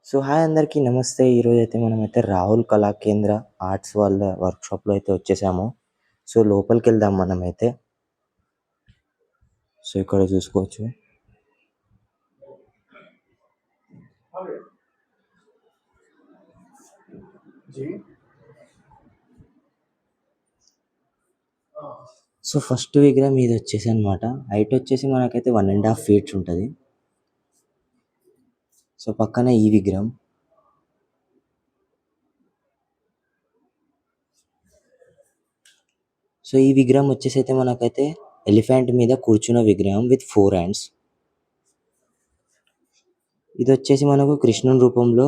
So hi అందరికీ నమస్తే. ఈరోజైతే మనమైతే రాహుల్ కళా కేంద్ర ఆర్ట్స్ వాళ్ళ వర్క్షాప్‌లో అయితే వచ్చేసాము. సో లోపలికెళ్దాం మనమైతే. సో ఇక్కడ చూసుకోవచ్చు. సో ఫస్ట్ విగ్రహం ఇది వచ్చేసి అనమాట. హైట్ వచ్చేసి మనకైతే 1.5 ఫీట్స్ ఉంటది. సో పక్కన ఈ విగ్రహం. సో ఈ విగ్రహం వచ్చేసి అయితే మనకైతే ఎలిఫెంట్ మీద కూర్చున్న విగ్రహం విత్ 4 హ్యాండ్స్. ఇది వచ్చేసి మనకు కృష్ణుని రూపంలో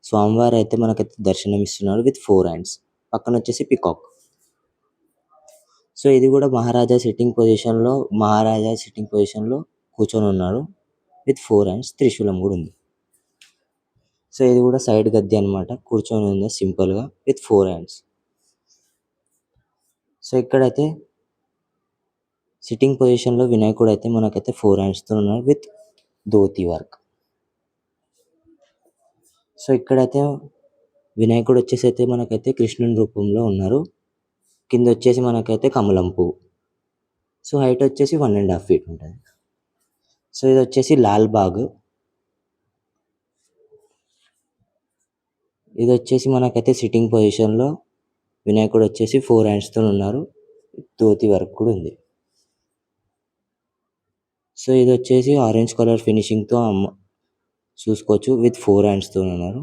స్వామివారు అయితే మనకైతే దర్శనమిస్తున్నారు విత్ 4 హ్యాండ్స్. పక్కన వచ్చేసి పికాక్. సో ఇది కూడా మహారాజా సిట్టింగ్ పొజిషన్‌లో కూర్చొని ఉన్నారు విత్ 4 హ్యాండ్స్. త్రిశూలం కూడా ఉంది. సో ఇది కూడా సైడ్ గద్దె అనమాట. కూర్చొని ఉంది సింపుల్‌గా విత్ 4 హ్యాండ్స్. సో ఇక్కడైతే సిట్టింగ్ పొజిషన్‌లో వినాయకుడు అయితే మనకైతే 4 హ్యాండ్స్‌తో ఉన్నారు విత్ ధోతి వర్క్. సో ఇక్కడైతే వినాయకుడు వచ్చేసి అయితే మనకైతే కృష్ణుని రూపంలో ఉన్నారు. కింద వచ్చేసి మనకైతే కమలం పువ్వు. సో హైట్ వచ్చేసి 1.5 ఫీట్ ఉంటది. సో ఇది వచ్చేసి లాల్‌బాగ్. ఇది వచ్చేసి మనకైతే సిట్టింగ్ పొజిషన్‌లో వినాయకుడు వచ్చేసి 4 హ్యాండ్స్‌తో ఉన్నారు. ధోతి వర్క్ కూడా ఉంది. సో ఇది వచ్చేసి ఆరెంజ్ కలర్ ఫినిషింగ్‌తో చూసుకోవచ్చు విత్ 4 హ్యాండ్స్‌తో ఉన్నారు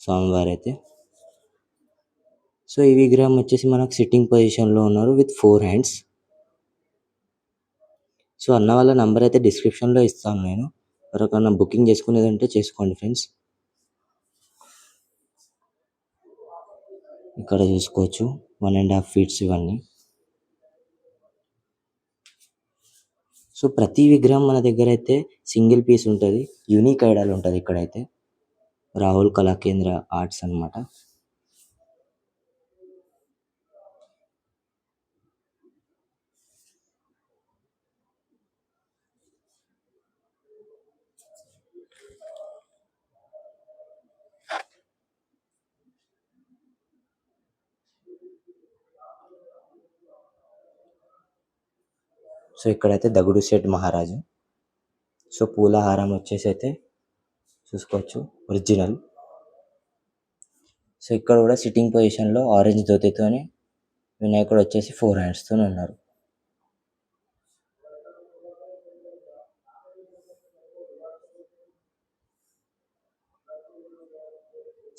స్వామివారైతే. సో ఈ విగ్రహం వచ్చేసి మనకు సిట్టింగ్ పొజిషన్‌లో ఉన్నారు విత్ 4 హ్యాండ్స్. సో అన్న వాళ్ళ నంబర్ అయితే డిస్క్రిప్షన్‌లో ఇస్తాను నేను. ఎవరికైనా బుకింగ్ చేసుకునేదుంటే చేసుకోండి ఫ్రెండ్స్. ఇక్కడ చూసుకోవచ్చు 1.5 ఫీట్స్ ఇవన్నీ. సో ప్రతి విగ్రహం మన దగ్గర అయితే సింగిల్ పీస్ ఉంటది. యూనిక్ ఐడల్ ఉంటది ఇక్కడైతే. రాహుల్ కళా కేంద్ర ఆర్ట్స్ అన్నమాట. సో ఇక్కడైతే దగుడు శెట్ మహారాజు. సో పూల హారం వచ్చేసి అయితే చూసుకోవచ్చు ఒరిజినల్. సో ఇక్కడ కూడా సిట్టింగ్ పొజిషన్‌లో ఆరెంజ్ ధోతితోని వినాయకుడు వచ్చేసి 4 హ్యాండ్స్‌తోని ఉన్నారు.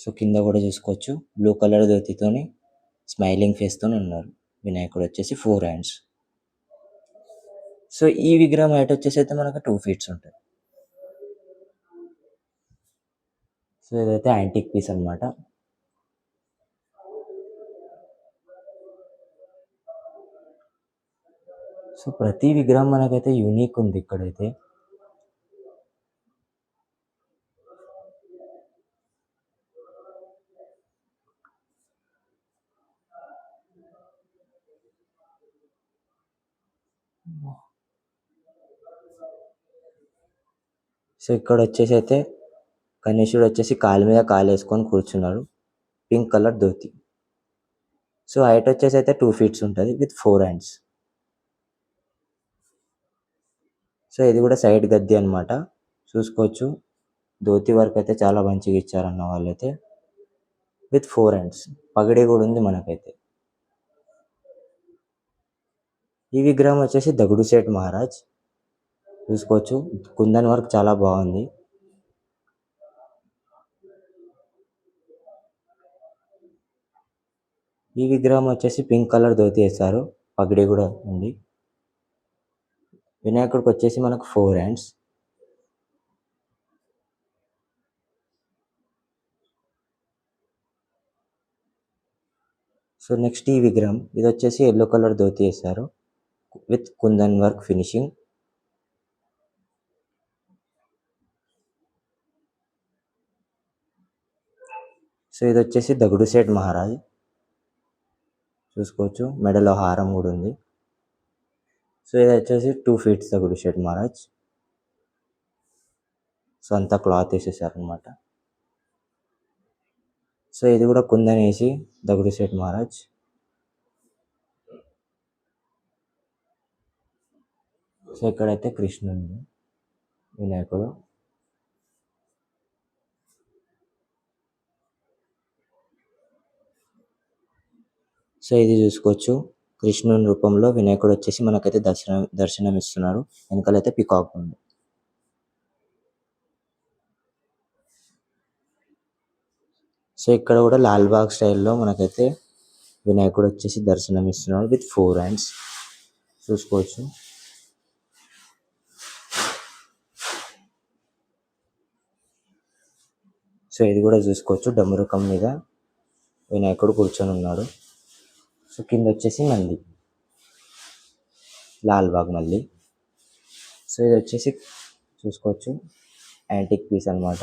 సో కింద కూడా చూసుకోవచ్చు బ్లూ కలర్ ధోతితోని స్మైలింగ్ ఫేస్‌తోని ఉన్నారు. వినాయకుడు వచ్చేసి 4 హ్యాండ్స్. సో ఈ విగ్రహం హైట్ వచ్చేసి అయితే మనకు 2 ఫీట్స్ ఉంటది. సో ఇదైతే యాంటిక్ పీస్ అన్నమాట. సో ప్రతి విగ్రహం మనకైతే యూనిక్ ఉంది ఇక్కడైతే. సో ఇక్కడ వచ్చేసి అయితే గణేశుడు వచ్చేసి కాలు మీద కాలేసుకొని కూర్చున్నాడు. Pink colour dhoti. So height వచ్చేసి అయితే 2 ఫీట్స్ ఉంటది విత్ 4 హ్యాండ్స్. సో ఇది కూడా సైడ్ గద్దె అన్నమాట. చూసుకోవచ్చు ధోతి వర్క్ అయితే చాలా మంచిగా ఇచ్చారన్న వాళ్ళైతే విత్ 4 హ్యాండ్స్. పగిడి కూడా ఉంది మనకైతే. ఈ విగ్రహం వచ్చేసి దగుడు శెట్ మహారాజ్. చూసుకోవచ్చు కుందన్ వర్క్ చాలా బాగుంది. ఈ విగ్రహం వచ్చేసి పింక్ కలర్ ధోతి వేశారు. పగిడి కూడా ఉంది. వినాయకుడికి వచ్చేసి మనకు 4 హ్యాండ్స్. సో నెక్స్ట్ ఈ విగ్రహం ఇది వచ్చేసి యెల్లో కలర్ ధోతి వేశారు with kundan work finishing. So ఇది వచ్చేసి దగుడు శెట్ మహారాజ్. చూసుకోవచ్చు మెడలో హారం కూడా ఉంది. సో ఇది వచ్చేసి 2 ఫీట్స్ దగుడు శెట్ మహారాజ్. సో అంతా క్లాత్ వేసేసారనమాట. సో ఇది కూడా కుందన్ వేసి దగుడుసేట్ మహారాజ్. సో ఇక్కడైతే కృష్ణుడు వినాయకుడు. సో ఇది చూసుకోవచ్చు, కృష్ణుని రూపంలో వినాయకుడు వచ్చేసి మనకైతే దర్శనం ఇస్తున్నాడు. వెనకాలైతే పికాక్ ఉంది. సో ఇక్కడ కూడా లాల్బాగ్ స్టైల్లో మనకైతే వినాయకుడు వచ్చేసి దర్శనం ఇస్తున్నాడు విత్ 4 హ్యాండ్స్ చూసుకోవచ్చు. సో ఇది కూడా చూసుకోవచ్చు, డమరుకం మీద వినాయకుడు కూర్చొని ఉన్నాడు. సో కింద వచ్చేసి నంది, లాల్బాగ్ మళ్ళీ. సో ఇది వచ్చేసి చూసుకోవచ్చు యాంటిక్ పీస్ అనమాట.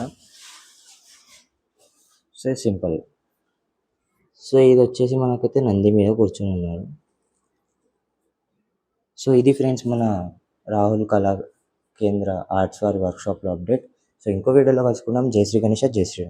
So simple. సో ఇది వచ్చేసి మనకైతే నంది మీద కూర్చొని ఉన్నాడు. సో ఇది ఫ్రెండ్స్ మన రాహుల్ కళా కేంద్ర ఆర్ట్స్ వారి వర్క్షాప్లో అప్డేట్. సో ఇంకో వీడియోలో కలుసుకుందాం. జై శ్రీ గణేష, జై శ్రీరామ్.